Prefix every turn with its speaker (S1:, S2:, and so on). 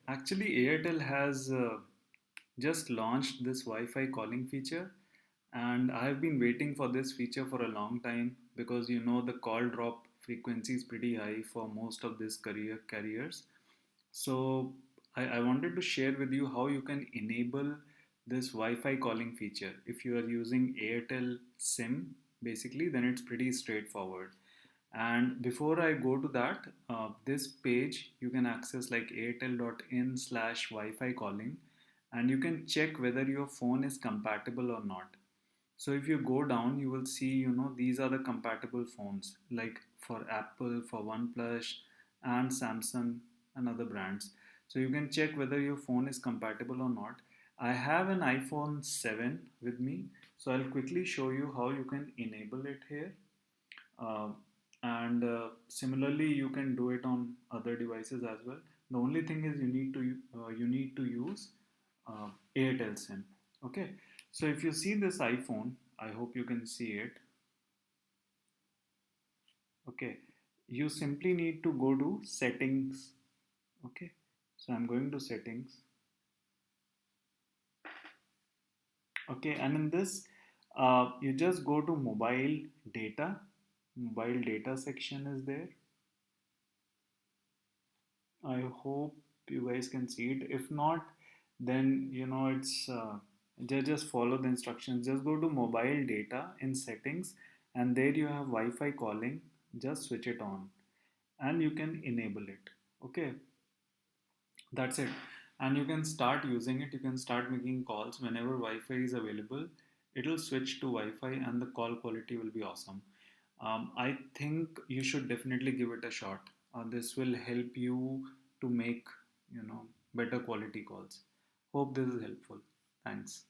S1: Actually, Airtel has just launched this Wi-Fi calling feature, and I have been waiting for this feature for a long time because the call drop frequency is pretty high for most of these career carriers. So I wanted to share with you how you can enable this Wi-Fi calling feature. If you are using Airtel SIM, basically, then it's pretty straightforward. And before I go to that, this page you can access like airtel.in/Wi-Fi calling, and you can check whether your phone is compatible or not. So if you go down, you will see, these are the compatible phones like for Apple, for OnePlus, and Samsung and other brands. So you can check whether your phone is compatible or not. I have an iPhone 7 with me, so I'll quickly show you how you can enable it here. Uh, and Similarly, you can do it on other devices as well. The only thing is you need to use Airtel SIM. Okay, so if you see this iPhone, I hope you can see it. Okay, you simply need to go to settings. Okay, so I'm going to settings. Okay, and in this, you just go to mobile data. Mobile data section is there. I hope you guys can see it. If not, then it's just follow the instructions. Just go to mobile data in settings, and there you have Wi-Fi calling. Just switch it on, and you can enable it. Okay, that's it. And you can start using it. You can start making calls whenever Wi-Fi is available. It'll switch to Wi-Fi, and the call quality will be awesome. I think you should definitely give it a shot. This will help you to make better quality calls. Hope this is helpful. Thanks.